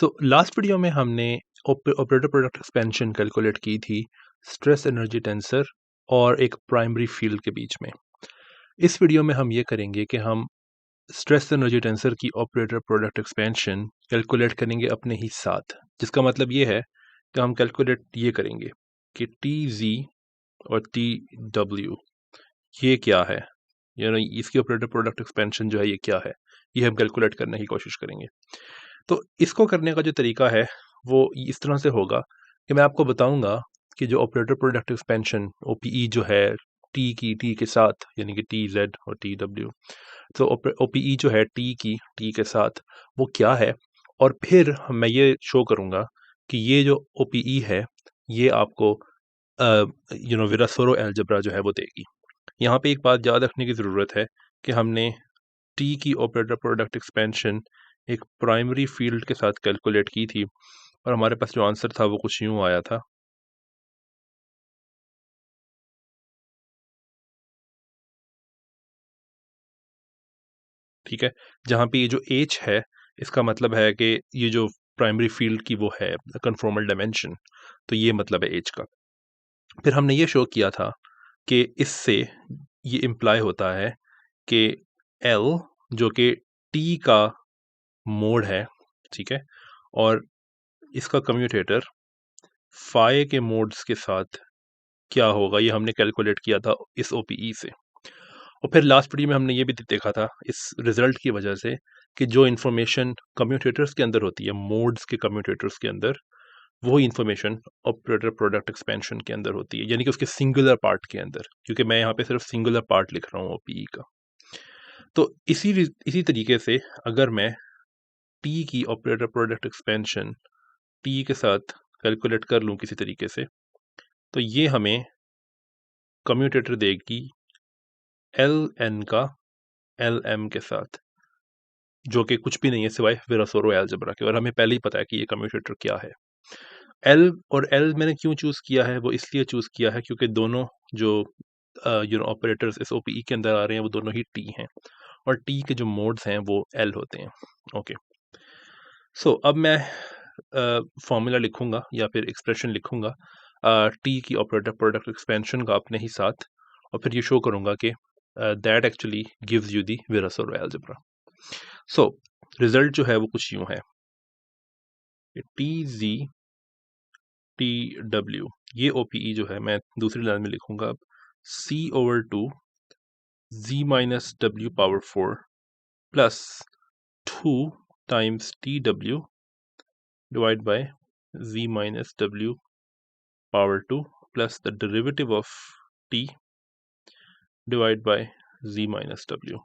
Last video में हमने operator product expansion calculate की थी स्ट्रेस एनर्जी टेंसर और एक प्राइमरी फील्ड के बीच में। इस वीडियो में हम ये करेंगे कि हम स्ट्रेस एनर्जी टेंसर की ऑपरेटर प्रोडक्ट एक्सपेंशन कैलकुलेट करेंगे अपने ही साथ, जिसका मतलब ये है कि हम कैलकुलेट ये करेंगे कि टी जी और टी डब्ल्यू ये क्या है, इसकी ऑपरेटर प्रोडक्ट एक्सपेंशन जो है ये क्या है, ये हम कैलकुलेट करने की कोशिश करेंगे। तो इसको करने का जो तरीका है वो इस तरह से होगा कि मैं आपको बताऊंगा कि जो ऑपरेटर प्रोडक्ट एक्सपेंशन ओपीई जो है टी के साथ, यानी कि टी जेड और टी डब्ल्यू, तो ओपीई जो है टी के साथ वो क्या है। और फिर मैं ये शो करूंगा कि ये जो ओपीई है ये आपको विरासोरो अलजेब्रा जो है वो देगी। यहाँ पे एक बात याद रखने की ज़रूरत है कि हमने टी की ऑपरेटर प्रोडक्ट एक्सपेंशन एक प्राइमरी फील्ड के साथ कैलकुलेट की थी और हमारे पास जो आंसर था वो कुछ यूं आया था। ठीक है, जहाँ पे ये जो एच है इसका मतलब है कि ये जो प्राइमरी फील्ड की वो है कन्फॉर्मल डायमेंशन, तो ये मतलब है एच का। फिर हमने ये शो किया था कि इससे ये इम्प्लाई होता है कि एल जो कि टी का मोड है, ठीक है, और इसका कम्यूटेटर फाई के मोड्स के साथ क्या होगा ये हमने कैलकुलेट किया था इस ओपीई से। और फिर लास्ट वीडियो में हमने ये भी देखा था इस रिजल्ट की वजह से कि जो इन्फॉर्मेशन कम्यूटेटर्स के अंदर होती है, मोड्स के कम्यूटेटर्स के अंदर, वही इन्फॉर्मेशन ऑपरेटर प्रोडक्ट एक्सपेंशन के अंदर होती है, यानी कि उसके सिंगुलर पार्ट के अंदर, क्योंकि मैं यहाँ पे सिर्फ सिंगुलर पार्ट लिख रहा हूँ ओपीई का। तो इसी तरीके से अगर मैं टी की ऑपरेटर प्रोडक्ट एक्सपेंशन टी के साथ कैलकुलेट कर लूँ किसी तरीके से, तो ये हमें कम्यूटेटर देगी एल एन का एल एम के साथ, जो कि कुछ भी नहीं है सिवाय विरासोरो अलजेब्रा के, और हमें पहले ही पता है कि ये कम्यूटेटर क्या है। एल और एल मैंने क्यों चूज किया है, वो इसलिए चूज किया है क्योंकि दोनों जो ऑपरेटर्स इस ओपीई के अंदर आ रहे हैं वो दोनों ही टी हैं, और टी के जो मोड्स हैं वो एल होते हैं। ओके, सो अब मैं फॉर्मूला लिखूंगा या फिर एक्सप्रेशन लिखूंगा टी की ऑपरेटर प्रोडक्ट एक्सपेंशन का अपने ही साथ, और फिर ये शो करूंगा कि that actually gives you the Virasoro algebra. So result जो है वो कुछ यूं है, टी जी टी डब्ल्यू, ये ओपीई जो है मैं दूसरी लाइन में लिखूंगा अब C/2 Z minus W power 4 plus 2 times T W divide by Z minus W power 2 plus the derivative of T divide by Z minus W.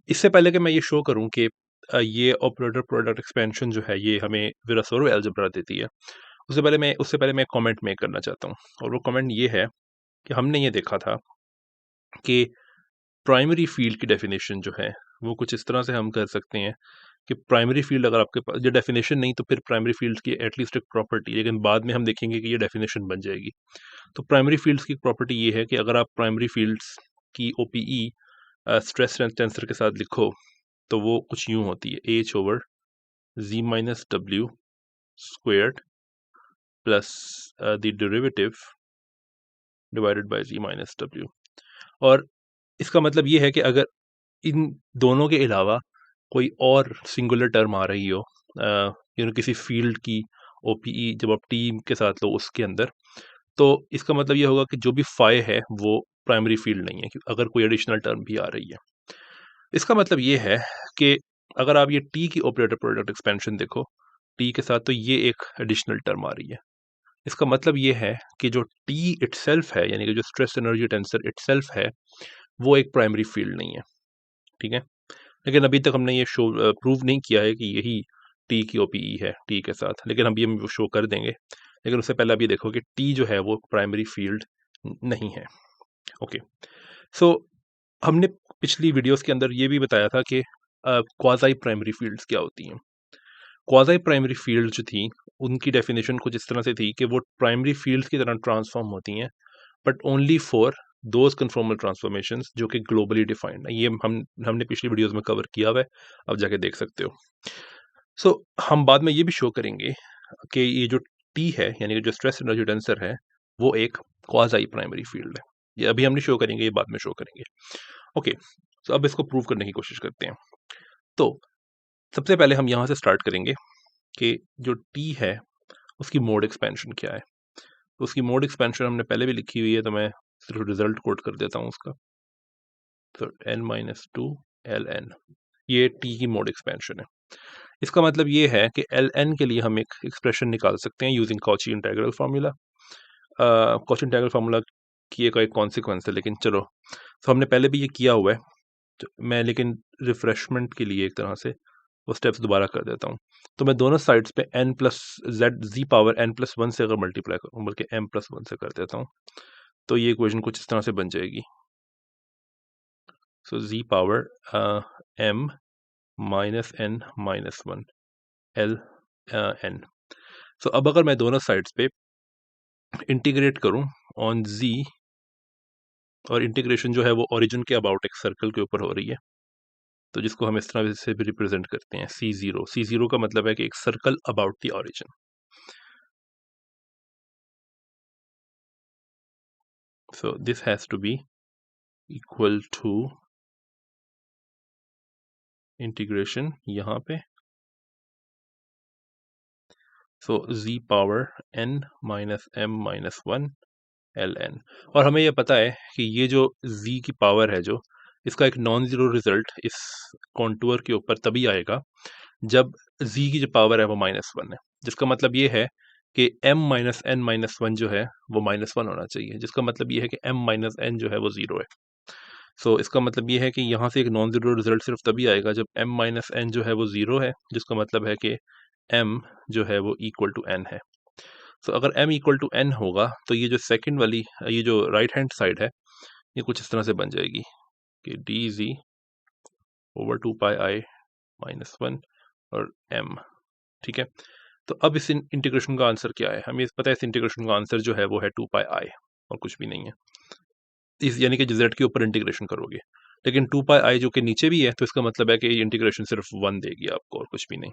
इससे पहले कि मैं ये शो करूं कि ये ऑपरेटर प्रोडक्ट एक्सपेंशन जो है ये हमें विरासोरो अलजेब्रा देती है, उससे पहले मैं कमेंट मेक करना चाहता हूँ, और वो कमेंट ये है कि हमने ये देखा था कि प्राइमरी फील्ड की डेफिनेशन जो है वो कुछ इस तरह से हम कर सकते हैं कि प्राइमरी फील्ड अगर आपके पास ये डेफिनेशन नहीं तो फिर प्राइमरी फील्ड की एटलीस्ट एक प्रॉपर्टी, लेकिन बाद में हम देखेंगे कि ये डेफिनेशन बन जाएगी। तो प्राइमरी फील्ड्स की प्रॉपर्टी ये है कि अगर आप प्राइमरी फील्ड्स की ओपीई स्ट्रेस टेंसर के साथ लिखो तो वो कुछ यूं होती है H/Z minus W squared plus the derivative divided by Z minus W. और इसका मतलब ये है कि अगर इन दोनों के अलावा कोई और सिंगुलर टर्म आ रही हो किसी फील्ड की ओपीई जब आप टीम के साथ लो उसके अंदर, तो इसका मतलब ये होगा कि जो भी फाई है वो प्राइमरी फील्ड नहीं है, अगर कोई एडिशनल टर्म भी आ रही है। इसका मतलब ये है कि अगर आप ये टी की ऑपरेटर प्रोडक्ट एक्सपेंशन देखो टी के साथ, तो ये एक एडिशनल टर्म आ रही है। इसका मतलब ये है कि जो टी इटसेल्फ है, यानी कि जो स्ट्रेस एनर्जी टेंसर इटसेल्फ है, वो एक प्राइमरी फील्ड नहीं है। ठीक है, लेकिन अभी तक हमने ये शो प्रूव नहीं किया है कि यही टी की ओपीई है टी के साथ, लेकिन अभी हम वो शो कर देंगे। लेकिन उससे पहले अभी देखो कि टी जो है वो प्राइमरी फील्ड नहीं है। ओके, सो हमने पिछली वीडियोस के अंदर ये भी बताया था कि क्वाज़ाई प्राइमरी फील्ड्स क्या होती हैं। क्वाज़ाई प्राइमरी फील्ड जो थी उनकी डेफिनेशन कुछ इस तरह से थी कि वो प्राइमरी फील्ड्स की तरह ट्रांसफॉर्म होती हैं, but only for those conformal transformations जो कि ग्लोबली डिफाइंड है। ये हमने पिछली वीडियोस में कवर किया हुआ है, अब जाके देख सकते हो। सो हम बाद में ये भी शो करेंगे कि ये जो टी है, यानी कि जो स्ट्रेस एनर्जी टेंसर है, वो एक क्वाज़ी प्राइमरी फील्ड है। ये अभी हम नहीं शो करेंगे, ये बाद में शो करेंगे। ओके, तो अब इसको प्रूव करने की कोशिश करते हैं। तो सबसे पहले हम यहाँ से स्टार्ट करेंगे कि जो टी है, उसकी मोड एक्सपेंशन क्या है। तो उसकी मोड एक्सपेंशन हमने पहले भी लिखी हुई है, तो मैं सिर्फ रिजल्ट कोट कर देता हूँ उसका। तो n-2 ln, ये टी की मोड एक्सपेंशन है। इसका मतलब ये है कि ln के लिए हम एक एक्सप्रेशन निकाल सकते हैं using Cauchy integral formula. Cauchy integral formula की एक कॉन्सिक्वेंस है, लेकिन चलो, तो हमने पहले भी ये किया हुआ है, तो मैं लेकिन रिफ्रेशमेंट के लिए एक तरह से वो स्टेप्स दोबारा कर देता हूँ। तो मैं दोनों साइड्स पे n प्लस जेड जी पावर n+1 से अगर मल्टीप्लाई करूँ, बल्कि m+1 से कर देता हूँ, तो ये इक्वेशन कुछ इस तरह से बन जाएगी। So G power m -n-1 l n। So अब अगर मैं दोनों साइड्स पे इंटीग्रेट करूं ऑन z, और इंटीग्रेशन जो है वो ओरिजिन के अबाउट एक सर्कल के ऊपर हो रही है, तो जिसको हम इस तरह से भी रिप्रेजेंट करते हैं C0। C0 का मतलब है कि एक circle about the origin. So this has to be equal to integration यहाँ पे, सो z पावर n-m-1 ln। और हमें यह पता है कि ये जो z की पावर है, जो इसका एक नॉन जीरो रिजल्ट इस कॉन्टूर के ऊपर तभी आएगा जब z की जो पावर है वो -1 है, जिसका मतलब ये है कि m-n-1 जो है वो -1 होना चाहिए, जिसका मतलब ये है कि m-n जो है वो 0 है। सो इसका मतलब ये है कि यहाँ से एक नॉन जीरो रिजल्ट सिर्फ तभी आएगा जब m-n जो है वो 0 है, जिसका मतलब है कि m जो है वो इक्वल टू n है। सो अगर m इक्वल टू n होगा, तो ये जो सेकंड वाली, ये जो राइट हैंड साइड है, ये कुछ इस तरह से बन जाएगी कि dz ओवर 2πi-1 और m। ठीक है, तो अब इस इंटीग्रेशन का आंसर क्या है? हमें पता है इस इंटीग्रेशन का आंसर जो है वो है 2πi, और कुछ भी नहीं है। इस यानी कि z के ऊपर इंटीग्रेशन करोगे, लेकिन 2πi जो कि नीचे भी है, तो इसका मतलब है कि ये इंटीग्रेशन सिर्फ 1 देगी आपको और कुछ भी नहीं।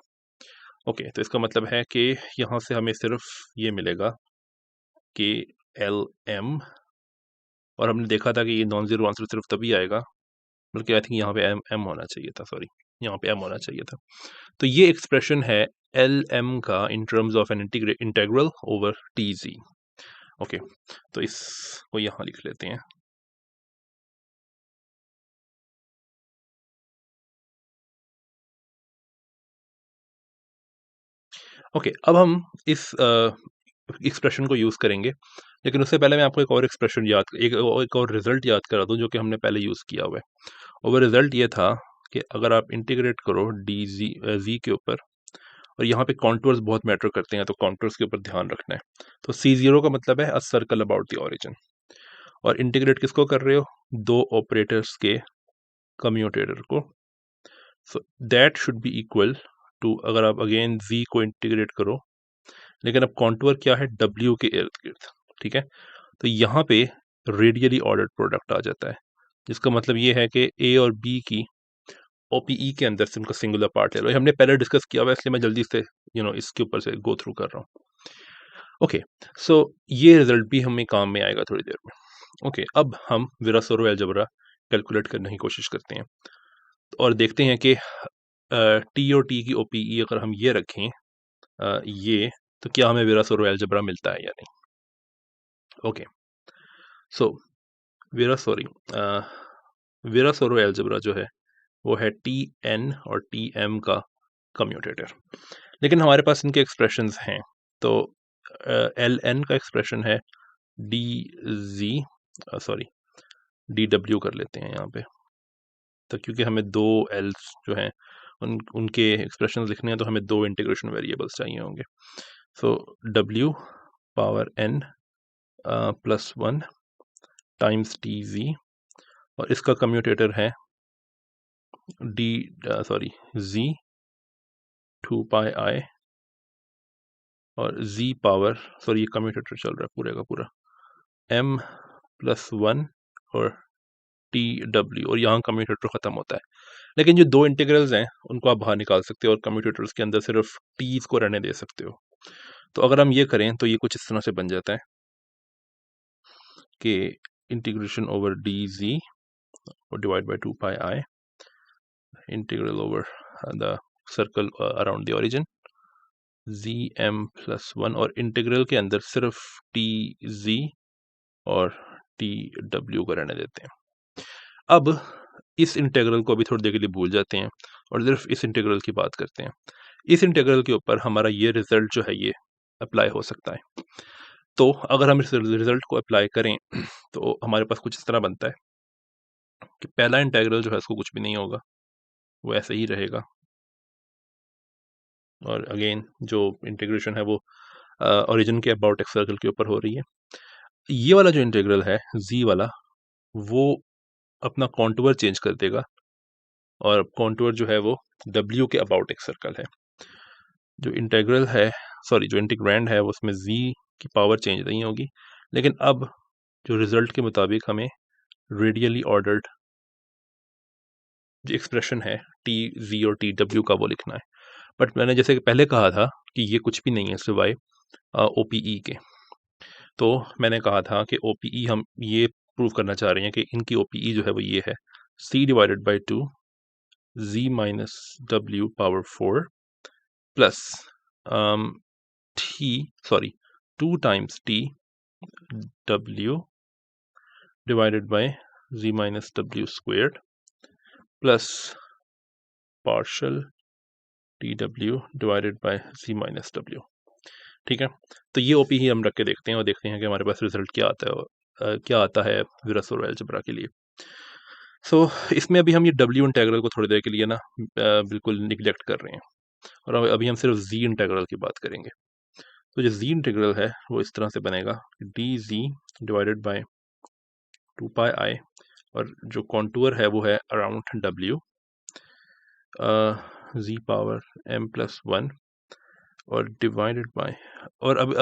ओके, तो इसका मतलब है कि यहाँ से हमें सिर्फ ये मिलेगा कि lm, और हमने देखा था कि ये नॉन जीरो आंसर सिर्फ तभी आएगा, बल्कि आई थिंक यहाँ पे m होना चाहिए था, सॉरी, यहाँ पे m होना चाहिए था। तो ये एक्सप्रेशन है lm का in terms of an integral over tz। Okay, तो इसको यहाँ लिख लेते हैं। ओके, अब हम इस एक्सप्रेशन को यूज़ करेंगे, लेकिन उससे पहले मैं आपको एक और एक्सप्रेशन एक और रिजल्ट याद करा दूं जो कि हमने पहले यूज़ किया हुआ है। और वो रिजल्ट ये था कि अगर आप इंटीग्रेट करो डी जी के ऊपर, और यहाँ पे कॉन्टूर्स बहुत मैटर करते हैं, तो कॉन्टूर्स के ऊपर ध्यान रखना है। तो C0 का मतलब है a circle about the origin, और इंटीग्रेट किसको कर रहे हो? दो ऑपरेटर्स के कम्यूटेटर को। So that should be equal to, अगर आप अगेन z को इंटीग्रेट करो, लेकिन अब कॉन्टूर क्या है? W के इर्द गिर्द। ठीक है, तो यहाँ पे रेडियली ऑर्डर्ड प्रोडक्ट आ जाता है, जिसका मतलब ये है कि A और B की OPE के अंदर से उनका सिंगुलर पार्ट ले लो। ये हमने पहले डिस्कस किया हुआ है, इसलिए मैं जल्दी से इसके ऊपर से गो थ्रू कर रहा हूँ। ओके, सो ये रिजल्ट भी हमें काम में आएगा थोड़ी देर में। ओके, अब हम विरासोरो अलजेब्रा कैलकुलेट करने की कोशिश करते हैं, और देखते हैं कि टी और टी की OPE अगर हम ये रखें, ये, तो क्या हमें विरासोरो अलजेब्रा मिलता है या नहीं। ओके, सो विरासोरो अलजेब्रा जो है वो है TN और TM का कम्यूटेटर, लेकिन हमारे पास इनके एक्सप्रेशंस हैं। तो LN का एक्सप्रेशन है DZ, सॉरी, DW कर लेते हैं यहाँ पे, तो क्योंकि हमें दो एल्स जो हैं उनके एक्सप्रेशंस लिखने हैं, तो हमें दो इंटीग्रेशन वेरिएबल्स चाहिए होंगे। सो W power n +1 times TZ, और इसका कम्यूटेटर है Z 2πi, और z पावर, सॉरी ये कम्यूटेटर चल रहा है पूरे का पूरा, m+1 और TW, और यहाँ कम्यूटेटर खत्म होता है। लेकिन जो दो इंटीग्रल्स हैं उनको आप बाहर निकाल सकते हो और कम्यूटेटर्स के अंदर सिर्फ टीज को रहने दे सकते हो। तो अगर हम ये करें तो ये कुछ इस तरह से बन जाता है कि इंटीग्रेशन ओवर डी जी और divide by 2 pi I integral over the circle around the origin G M plus 1 और इंटीग्रल के अंदर सिर्फ टी जी और टी डब्ल्यू को रहने देते हैं। अब इस इंटीग्रल को अभी थोड़ी देर के लिए भूल जाते हैं और सिर्फ इस इंटीग्रल की बात करते हैं। इस इंटीग्रल के ऊपर हमारा ये रिजल्ट जो है ये अप्लाई हो सकता है। तो अगर हम इस रिजल्ट को अप्लाई करें तो हमारे पास कुछ इस तरह बनता है कि पहला इंटीग्रल जो है इसको कुछ भी नहीं होगा, वो ऐसे ही रहेगा। और अगेन जो इंटीग्रेशन है वो ओरिजिन के अबाउट एक सर्कल के ऊपर हो रही है। ये वाला जो इंटीग्रल है जी वाला, वो अपना कॉन्टूर चेंज कर देगा और कॉन्टूर जो है वो डब्ल्यू के अबाउट एक सर्कल है। जो इंटीग्रल है जो इंटीग्रैंड है उसमें जी की पावर चेंज नहीं होगी, लेकिन अब जो रिजल्ट के मुताबिक हमें रेडियली ऑर्डर्ड जो एक्सप्रेशन है टी जी और टी डब्ल्यू का वो लिखना है। बट मैंने जैसे कि पहले कहा था कि ये कुछ भी नहीं है सिवाय ओपीई के। तो मैंने कहा था कि ओपीई हम ये प्रूव करना चाह रहे हैं कि इनकी ओपीई जो है वो ये है c divided by 2 z minus W power 4 plus t 2 times t w divided by z minus W squared plus partial T W divided by z minus W. ठीक है, तो ये ओपी ही हम रख के देखते हैं और देखते हैं कि हमारे पास रिजल्ट क्या आता है, क्या आता है विरस और अलजेब्रा के लिए। सो इसमें अभी हम ये डब्ल्यू इंटीग्रल को थोड़ी देर के लिए ना बिल्कुल निगलेक्ट कर रहे हैं और अभी हम सिर्फ जी इंटीग्रल की बात करेंगे। तो जो जी इंटीग्रल है वो इस तरह से बनेगा D G divided by 2 pi I और जो कॉन्टूर है वो है around W G power m plus 1 और डिवाइडेड बाय और अब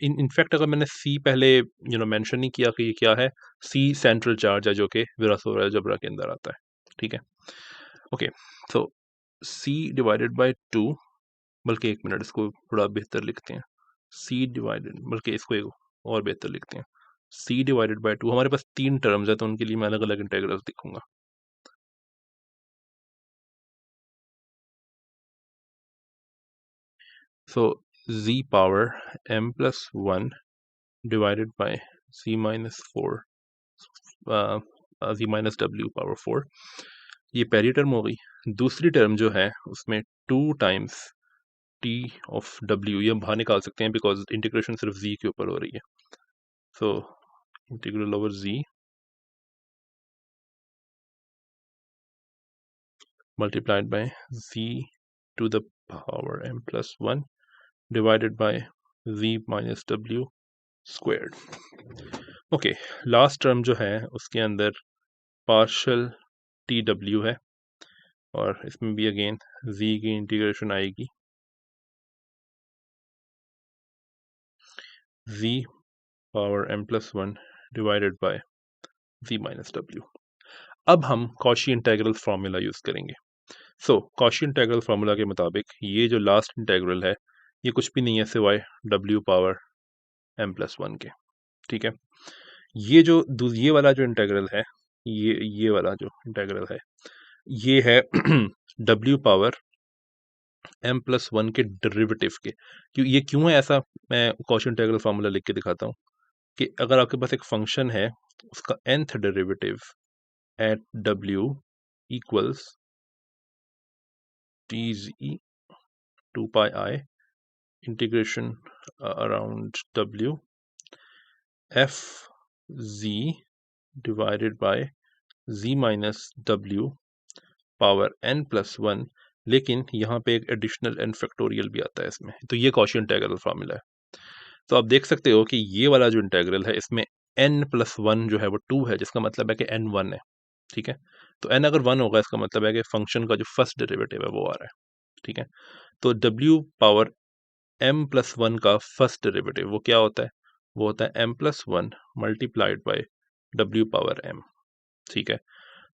इनफैक्ट अगर मैंने सी पहले मेंशन नहीं किया कि ये क्या है, सी सेंट्रल चार्ज है जो कि विरस और अलजेब्रा के अंदर आता है। ठीक है, ओके, तो सी डिवाइडेड बाय 2, बल्कि एक मिनट इसको थोड़ा बेहतर लिखते हैं, सी डिवाइडेड, बल्कि इसको एक और बेहतर लिखते हैं, सी डिवाइडेड बाय 2। हमारे पास 3 टर्म्स है तो उनके लिए मैं अलग अलग इंटीग्रल्स लिखूंगा। सो z power m plus 1 divided by z minus 4 z minus W power 4, ये पहली टर्म हो गई। दूसरी टर्म जो है उसमें 2 टाइम्स टी ऑफ डब्ल्यू, ये हम बाहर निकाल सकते हैं बिकॉज इंटीग्रेशन सिर्फ z के ऊपर हो रही है। So integral over z multiplied by z to the power m plus 1 divided by z minus w squared। Okay, last term जो है उसके अंदर पार्शल टी डब्ल्यू है और इसमें भी अगेन z की इंटीग्रेशन आएगी z power m plus 1 divided by z minus W. अब हम कॉशी इंटीग्रल फार्मूला यूज करेंगे। सो कॉशी इंटीग्रल फार्मूला के मुताबिक ये जो लास्ट इंटीग्रल है ये कुछ भी नहीं है सिवाय w पावर m प्लस 1 के। ठीक है, ये वाला जो इंटीग्रल है, ये वाला जो इंटीग्रल है ये है w पावर m प्लस 1 के डेरिवेटिव के। ये क्यों है ऐसा, मैं कॉशी इंटीग्रल फार्मूला लिख के दिखाता हूँ कि अगर आपके पास एक फंक्शन है उसका nth derivative eight w equals tz 2 pi I integration around w f z divided by z minus w power n plus 1, लेकिन यहाँ पे एक एडिशनल n फैक्टोरियल भी आता है इसमें। तो ये कॉशी इंटीग्रल फार्मूला है। तो आप देख सकते हो कि ये वाला जो इंटीग्रल है इसमें n प्लस 1 जो है वो 2 है, जिसका मतलब है कि n 1 है। ठीक है, तो n अगर 1 होगा इसका मतलब है कि फंक्शन का जो फर्स्ट डेरिवेटिव है वो आ रहा है। ठीक है, तो w पावर m प्लस 1 का फर्स्ट डेरिवेटिव वो क्या होता है, वो होता है m plus 1 multiplied by w power m। ठीक है,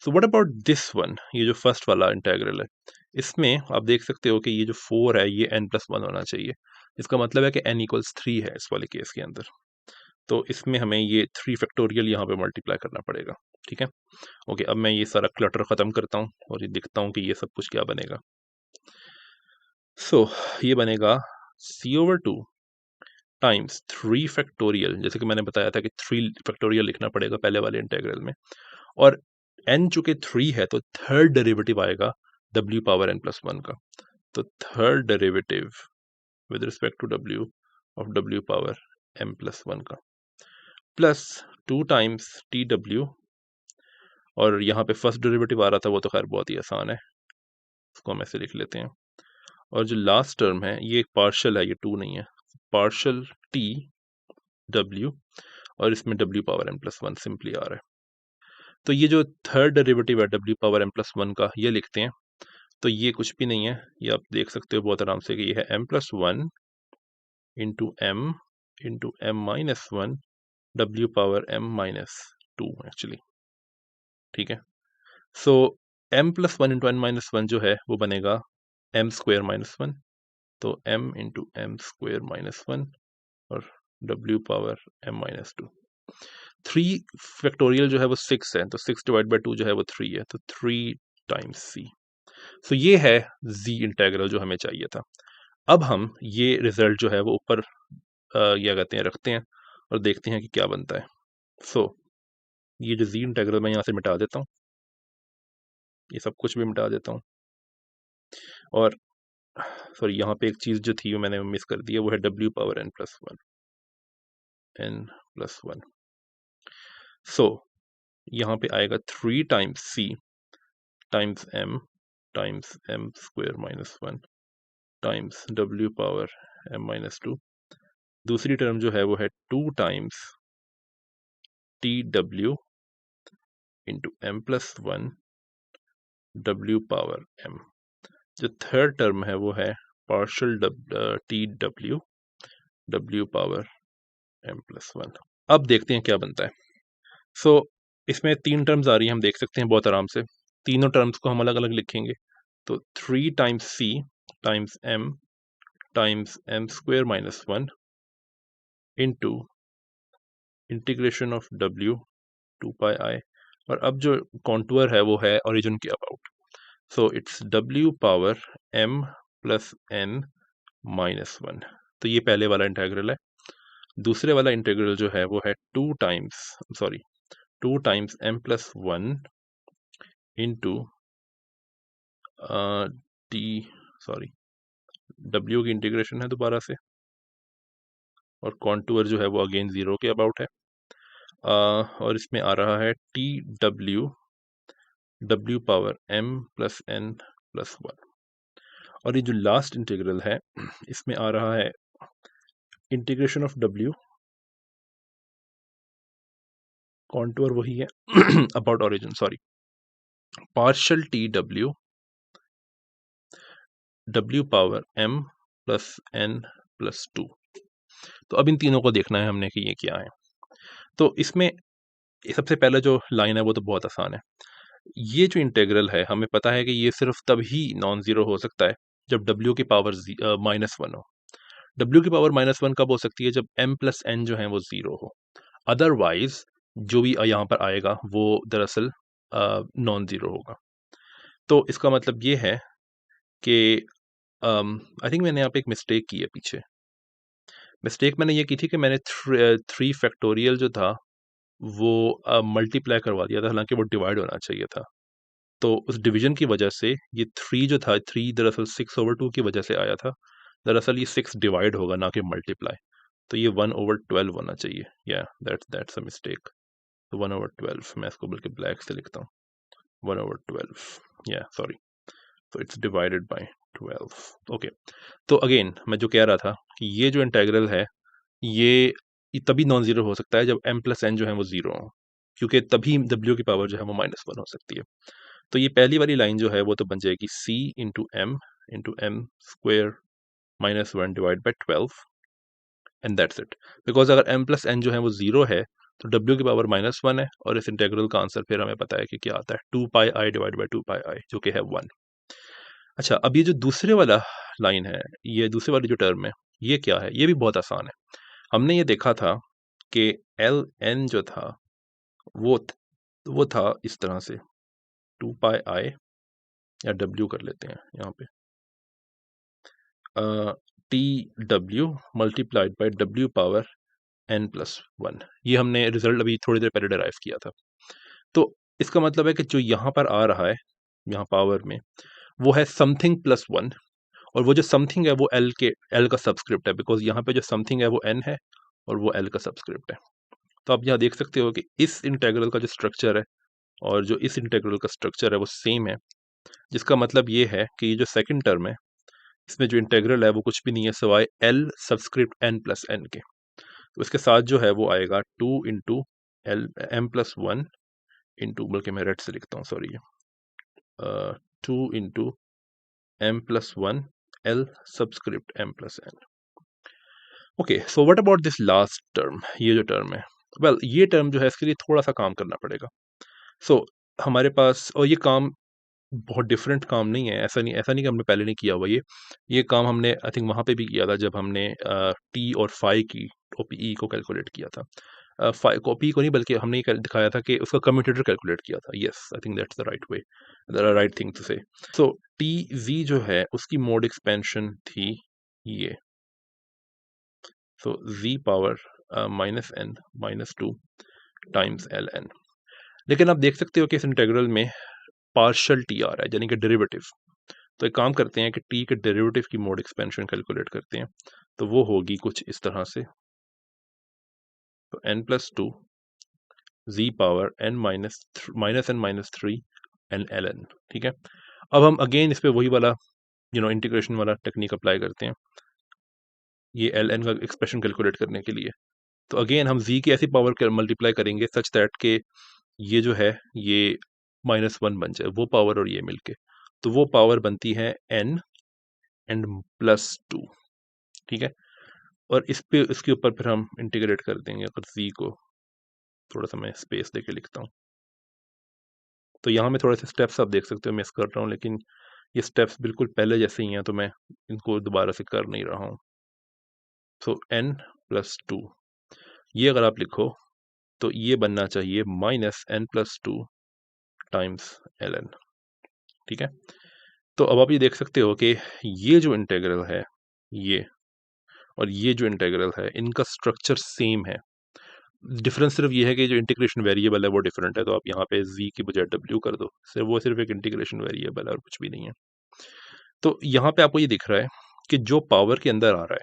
so what about this one, ये जो फर्स्ट वाला इंटेग्रल है, इसमें आप देख सकते हो कि ये जो 4 है ये n+1 होना चाहिए। इसका मतलब है कि n=3 है इस वाले केस के अंदर। तो इसमें हमें ये 3 फैक्टोरियल यहाँ पे मल्टीप्लाई करना पड़ेगा। ठीक है, ओके। अब मैं ये सारा क्लटर ख़त्म करता हूँ और ये दिखता हूँ कि ये सब कुछ क्या बनेगा। सो ये बनेगा c/2 टाइम्स 3 फैक्टोरियल, जैसे कि मैंने बताया था कि 3 फैक्टोरियल लिखना पड़ेगा पहले वाले इंटेग्रल में, और n चूंकि 3 है तो थर्ड डेरिवेटिव आएगा w⁻n+1 का। तो third derivative with respect to w of w⁻m+1 का, प्लस 2 टाइम्स tw, और यहाँ पे फर्स्ट डेरिवेटिव आ रहा था वो तो खैर बहुत ही आसान है, इसको हम ऐसे लिख लेते हैं। और जो लास्ट टर्म है ये एक पार्शियल है, ये 2 नहीं है, पार्शियल tw, और इसमें w⁻m+1 सिंपली आ रहा है। तो ये जो थर्ड डेरिवेटिव है w⁻m+1 का, ये लिखते हैं। तो ये कुछ भी नहीं है, ये आप देख सकते हो बहुत आराम से कि ये है m+1 into m-1 w⁻m-2 actually. ठीक है, सो m+1 इंटू n-1 जो है वो बनेगा m² - 1, तो m इंटू m² - 1 और w⁻m-2। 3 फैक्टोरियल जो है वो 6 है, तो 6/2 जो है वो 3 है, तो 3 टाइम्स c। सो ये है z इंटेग्रल जो हमें चाहिए था। अब हम ये रिजल्ट जो है वो ऊपर क्या कहते हैं रखते हैं और देखते हैं कि क्या बनता है। सो ये जो z इंटेग्रल मैं यहाँ से मिटा देता हूँ, ये सब कुछ भी मिटा देता हूँ, और सॉरी यहाँ पे एक चीज़ जो थी वो मैंने मिस कर दी है, वो है w⁻n+1। सो यहाँ पे आएगा 3 times c times m times m² - 1 times w⁻m-2। दूसरी टर्म जो है वो है 2 times tw into m+1 w⁻m। जो थर्ड टर्म है वो है पार्शियल tw w⁻m+1। अब देखते हैं क्या बनता है। सो इसमें 3 टर्म्स आ रही हैं, हम देख सकते हैं बहुत आराम से। तीनों टर्म्स को हम अलग अलग लिखेंगे, तो 3 times c times m times m² - 1 into integration of w 2πi, और अब जो कॉन्टूर है वो है ओरिजिन के अबाउट। So it's w⁻m+n-1। तो ये पहले वाला इंटेग्रल है। दूसरे वाला इंटेग्रल जो है वो है 2 टाइम्स m+1 इंटू w की इंटीग्रेशन है दोबारा से, और कॉन्टूर जो है वो अगेन 0 के अबाउट है, और इसमें आ रहा है tw w⁻m+n+1, और ये जो लास्ट इंटीग्रल है इसमें आ रहा है इंटीग्रेशन ऑफ w, कॉन्टूर वही है about origin, sorry, partial tw w⁻m+n+2। तो अब इन तीनों को देखना है हमने कि ये क्या है। तो इसमें सबसे पहला जो लाइन है वो तो बहुत आसान है। ये जो इंटेग्रल है हमें पता है कि ये सिर्फ तभी नॉन जीरो हो सकता है जब w की पावर -1 हो। w की पावर -1 कब हो सकती है? जब m+n जो है वो 0 हो। अदरवाइज जो भी यहाँ पर आएगा वो दरअसल नॉन जीरो होगा। तो इसका मतलब ये है कि आई थिंक मैंने यहाँ पे एक मिस्टेक की है पीछे। मिस्टेक मैंने ये की थी कि मैंने 3 फैक्टोरियल जो था वो मल्टीप्लाई करवा दिया था, हालांकि वो डिवाइड होना चाहिए था। तो उस डिवीजन की वजह से ये 3 जो था, 3 दरअसल 6/2 की वजह से आया था। दरअसल ये 6 डिवाइड होगा ना कि मल्टीप्लाई। तो ये 1/12 होना चाहिए। या दैट्स अ मिस्टेक। तो 1/12 मैं इसको बल्कि ब्लैक से लिखता हूँ, 1/12, या सॉरी, तो इट्स डिवाइडेड बाय 12। ओके, तो अगेन मैं जो कह रहा था कि ये जो इंटेग्रल है ये तभी नॉन जीरो हो सकता है जब m+n जो है वो 0 हो, क्योंकि तभी w की पावर जो है वो -1 हो सकती है। तो ये पहली वाली लाइन जो है वो तो बन जाएगी c into m -1 divide by 12, and that's it. Because अगर m+n जो है वो 0 है तो w की पावर -1 है और इस इंटेग्रल का आंसर फिर हमें पता है कि क्या आता है 2πi डिवाइड बाई 2πi जो कि है 1। अच्छा, अब ये जो दूसरे वाला लाइन है, ये दूसरे वाली जो टर्म है, ये क्या है? ये भी बहुत आसान है। हमने ये देखा था कि एल एन जो था वो था इस तरह से 2πi या w कर लेते हैं यहाँ पे T W multiplied by w power n+1। ये हमने रिजल्ट अभी थोड़ी देर पहले डिराइव किया था। तो इसका मतलब है कि जो यहाँ पर आ रहा है, यहाँ पावर में, वो है समथिंग प्लस 1 और वो जो समथिंग है वो एल का सबस्क्रिप्ट है, बिकॉज यहाँ पे जो समथिंग है वो एन है और वो एल का सबस्क्रिप्ट है। तो आप यहाँ देख सकते हो कि इस इंटेग्रल का जो स्ट्रक्चर है और जो इस इंटेग्रल का स्ट्रक्चर है वो सेम है, जिसका मतलब ये है कि ये जो सेकंड टर्म है इसमें जो इंटेग्रल है वो कुछ भी नहीं है सिवाय L subscript N plus N के। तो इसके साथ जो है वो आएगा 2 × m+1 बल्कि मैं रेड से लिखता हूँ, sorry, 2 × m+1 L subscript m+n। Okay, so what about this last term, ये जो टर्म है, वेल ये टर्म जो है इसके लिए थोड़ा सा काम करना पड़ेगा। सो हमारे पास, और ये काम बहुत डिफरेंट काम नहीं है, ऐसा नहीं कि हमने पहले नहीं किया हुआ। ये काम हमने आई थिंक वहाँ पे भी किया था जब हमने टी और फाई की OPE को कैलकुलेट किया था। फाई को OPE को नहीं, बल्कि हमने ये दिखाया था कि उसका कम्यूटेटर कैलकुलेट किया था। Yes, I think that's the right way, the right thing to say. So T G जो है उसकी मोड एक्सपेंशन थी ये, सो z power -n-2 times ln। लेकिन आप देख सकते हो कि इस इंटेग्रल में पार्शियल टी आ रहा है, यानी कि डेरिवेटिव। तो एक काम करते हैं कि टी के डेरिवेटिव की मोड एक्सपेंशन कैलकुलेट करते हैं। तो वो होगी कुछ इस तरह से, तो n+2 z power n-3 N ln। ठीक है, अब हम अगेन इस पे वही वाला इंटीग्रेशन वाला टेक्निक अप्लाई करते हैं ये ln का एक्सप्रेशन कैलकुलेट करने के लिए। तो अगेन हम z की ऐसी पावर मल्टीप्लाई करेंगे सच दैट के ये जो है ये -1 बन जाए, वो पावर और ये मिलके, तो वो पावर बनती है n एंड +2। ठीक है, और इसके ऊपर फिर हम इंटीग्रेट कर देंगे। अगर z को थोड़ा सा मैं स्पेस देके लिखता हूँ, तो यहाँ में थोड़े से स्टेप्स आप देख सकते हो मिस कर रहा हूँ, लेकिन ये स्टेप्स बिल्कुल पहले जैसे ही हैं, तो मैं इनको दोबारा से कर नहीं रहा हूँ। सो n+2 ये अगर आप लिखो तो ये बनना चाहिए -n+2 टाइम्स ln। ठीक है, तो अब आप ये देख सकते हो कि ये जो इंटेग्रल है ये और ये जो इंटेग्रल है इनका स्ट्रक्चर सेम है। डिफरेंस सिर्फ ये है कि जो इंटीग्रेशन वेरिएबल है वो डिफरेंट है, तो आप यहाँ पे z की बजाय w कर दो, सिर्फ वो सिर्फ एक इंटीग्रेशन वेरिएबल है और कुछ भी नहीं है। तो यहाँ पे आपको ये दिख रहा है कि जो पावर के अंदर आ रहा है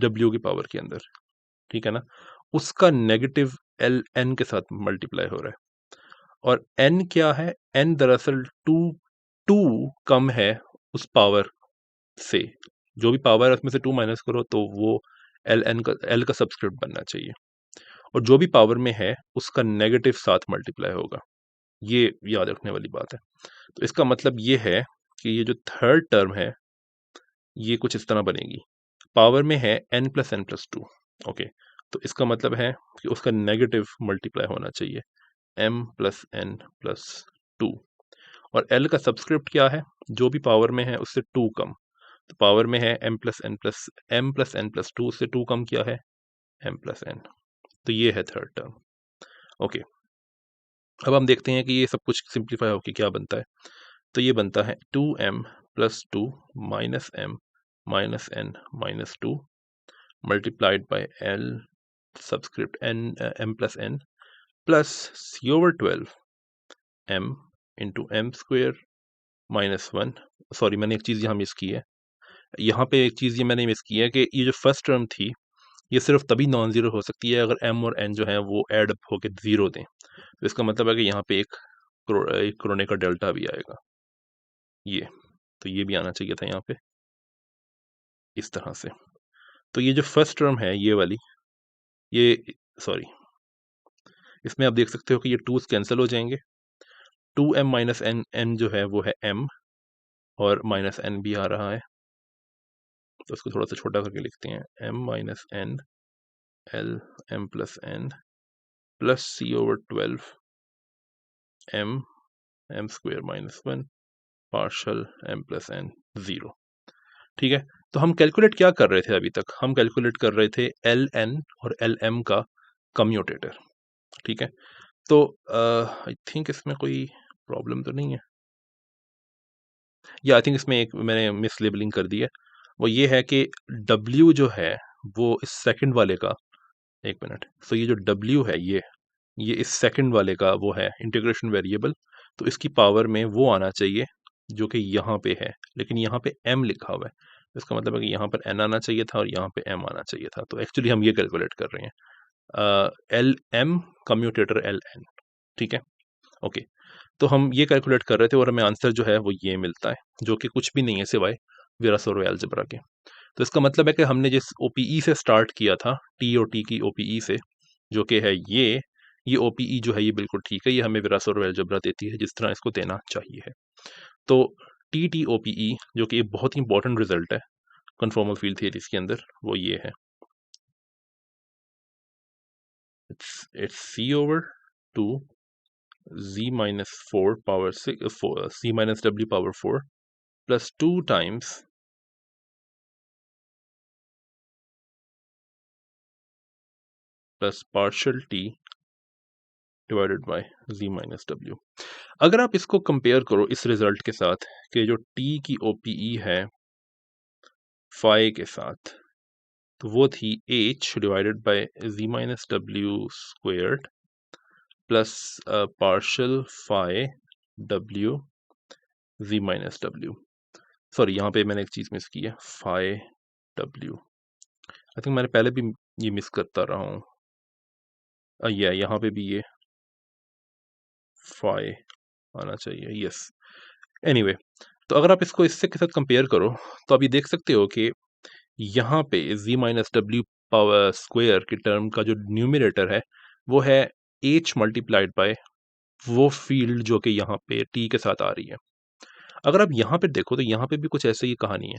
w की पावर के अंदर, ठीक है ना, उसका नेगेटिव एल एन के साथ मल्टीप्लाई हो रहा है। और n क्या है, n दरअसल 2 कम है उस पावर से, जो भी पावर है उसमें से 2 माइनस करो तो वो एल का सबस्क्रिप्ट बनना चाहिए, और जो भी पावर में है उसका नेगेटिव साथ मल्टीप्लाई होगा। ये याद रखने वाली बात है। तो इसका मतलब ये है कि ये जो थर्ड टर्म है ये कुछ इस तरह बनेगी, पावर में है n+n+2। ओके, तो इसका मतलब है कि उसका नेगेटिव मल्टीप्लाई होना चाहिए m+n+2, और l का सबस्क्रिप्ट क्या है, जो भी पावर में है उससे 2 कम, तो पावर में है m+n+2, उससे 2 कम क्या है, m+n। तो ये है थर्ड टर्म। ओके, अब हम देखते हैं कि ये सब कुछ सिंप्लीफाई होकर क्या बनता है। तो ये बनता है 2m+2 -m-n-2 multiplied by l subscript n m+n plus c/12 m into m² -1। Sorry, मैंने एक चीज़ यहाँ मिस की है। यहाँ पे एक चीज़ ये मैंने मिस की है कि ये जो फर्स्ट टर्म थी ये सिर्फ तभी नॉन ज़ीरो हो सकती है अगर m और n जो है वो ऐड अप होकर 0 दें। तो इसका मतलब है कि यहाँ पे एक कोरोने का डेल्टा भी आएगा, ये तो ये भी आना चाहिए था यहाँ पे इस तरह से। तो ये जो फर्स्ट टर्म है ये वाली, ये सॉरी, इसमें आप देख सकते हो कि ये 2's कैंसिल हो जाएंगे। 2m -n n जो है वो है m, और -n भी आ रहा है, तो इसको थोड़ा सा छोटा करके लिखते हैं m -n l m+n plus C over 12 M square minus 1 partial M plus N 0। ठीक है, तो हम कैलकुलेट क्या कर रहे थे अभी तक? हम कैलकुलेट कर रहे थे एल एन और एल एम का कम्यूटेटर। ठीक है, तो आई थिंक इसमें कोई प्रॉब्लम तो नहीं है, या आई थिंक इसमें एक मैंने मिसलेबलिंग कर दी है। वो ये है कि W जो है वो इस सेकंड वाले का, एक मिनट, सो ये जो W है ये इस सेकंड वाले का वो है इंटीग्रेशन वेरिएबल, तो इसकी पावर में वो आना चाहिए जो कि यहाँ पे है, लेकिन यहाँ पे m लिखा हुआ है, इसका मतलब है कि यहाँ पर n आना चाहिए था और यहाँ पे m आना चाहिए था। तो एक्चुअली हम ये कैलकुलेट कर रहे हैं L M commutator L N. ठीक है, ओके, तो हम ये कैलकुलेट कर रहे थे और हमें आंसर जो है वो ये मिलता है, जो कि कुछ भी नहीं है सिवाय विरासोरो अलजेब्रा के। तो इसका मतलब है कि हमने जिस ओपीई से स्टार्ट किया था, टी और टी की ओपीई से, जो कि है ये ओपीई जो है ये बिल्कुल ठीक है, ये हमें विरासोरो अलजेब्रा देती है जिस तरह इसको देना चाहिए है। तो टी टी ओपीई जो कि एक बहुत ही इंपॉर्टेंट रिजल्ट है कन्फॉर्मल फील्ड थियरीज के अंदर, वो ये है, it's C over 2 z minus 4 power 6 c minus w power 4 plus 2 times plus partial t divided by z minus w। अगर आप इसको कंपेयर करो इस रिजल्ट के साथ कि जो t की OPE है phi के साथ, तो वो थी h divided by z minus w squared plus partial phi w z minus w। Sorry, यहाँ पे मैंने एक चीज़ मिस की है, phi w, आई थिंक मैंने पहले भी ये मिस करता रहा हूँ, यहाँ पे भी ये फाई आना चाहिए, यस। एनीवे, तो अगर आप इसको इससे के साथ कंपेयर करो तो अभी देख सकते हो कि यहाँ पे z minus W power square की टर्म का जो न्यूमरेटर है वो है h मल्टीप्लाइड बाय वो फील्ड जो कि यहाँ पे t के साथ आ रही है। अगर आप यहाँ पे देखो तो यहाँ पे भी कुछ ऐसे ही कहानी है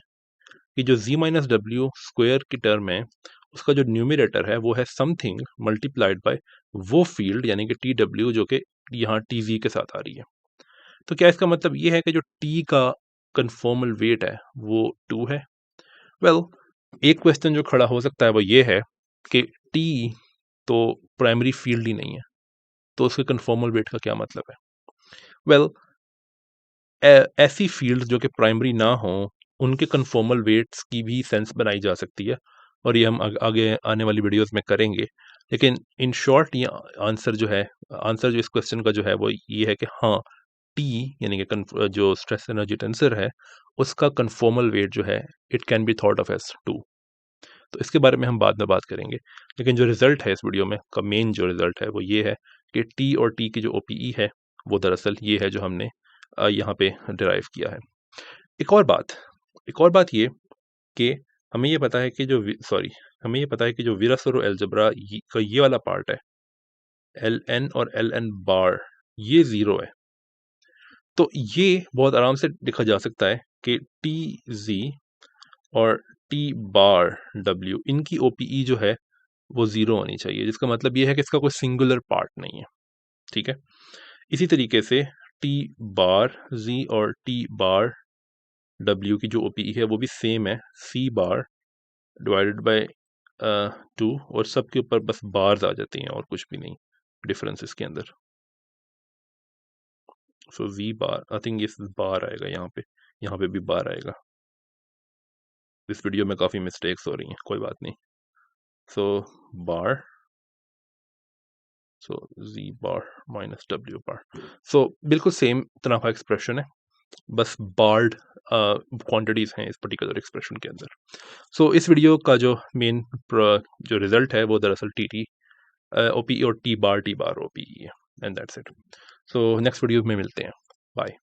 कि जो z माइनस डब्ल्यू स्क्वायर की टर्म है उसका जो न्यूमरेटर है वो है समथिंग मल्टीप्लाइड बाय वो फील्ड यानी कि टी डब्ल्यू जो कि यहाँ टी जी के साथ आ रही है। तो क्या इसका मतलब ये है कि जो टी का कन्फॉर्मल वेट है वो 2 है? वेल, एक क्वेश्चन जो खड़ा हो सकता है वो ये है कि टी तो प्राइमरी फील्ड ही नहीं है, तो उसके कन्फॉर्मल वेट का क्या मतलब है? वेल, ऐसी फील्ड जो कि प्राइमरी ना हो उनके कन्फॉर्मल वेट्स की भी सेंस बनाई जा सकती है और ये हम आगे आने वाली वीडियोस में करेंगे। लेकिन इन शॉर्ट ये आंसर जो इस क्वेश्चन का जो है वो ये है कि हाँ, टी यानी कि जो स्ट्रेस एनर्जी टेंसर है उसका कन्फॉर्मल वेट जो है it can be thought of as 2। तो इसके बारे में हम बाद में बात करेंगे, लेकिन जो रिजल्ट है इस वीडियो में का मेन जो रिजल्ट है वो ये है कि टी और टी की जो ओपीई है वो दरअसल ये है जो हमने यहाँ पे डिराइव किया है। एक और बात ये कि हमें ये पता है कि हमें ये पता है कि जो विरासोरो अलजेब्रा का ये वाला पार्ट है एल एन और एल एन बार ये 0 है। तो ये बहुत आराम से लिखा जा सकता है कि टी जी और टी बार डब्ल्यू इनकी ओपीई जो है वो 0 होनी चाहिए, जिसका मतलब ये है कि इसका कोई सिंगुलर पार्ट नहीं है। ठीक है, इसी तरीके से टी बार जी और टी बार डब्ल्यू की जो ओपीई है वो भी सेम है, सी बार डिवाइडेड बाय 2, और सबके ऊपर बस बार्स आ जाती हैं और कुछ भी नहीं डिफरेंस इसके अंदर। सो जी बार, आई थिंक ये बार आएगा यहाँ पे भी बार आएगा। इस वीडियो में काफ़ी मिस्टेक्स हो रही हैं, कोई बात नहीं। सो बार, सो z बार माइनस w बार, सो बिल्कुल सेम तरह का एक्सप्रेशन है, बस बार्ड क्वांटिटीज हैं इस पर्टिकुलर एक्सप्रेशन के अंदर। सो इस वीडियो का जो मेन जो रिजल्ट है वो दरअसल टी टी ओपी और टी बार ओपी है, and that's it. So next video में मिलते हैं, बाय।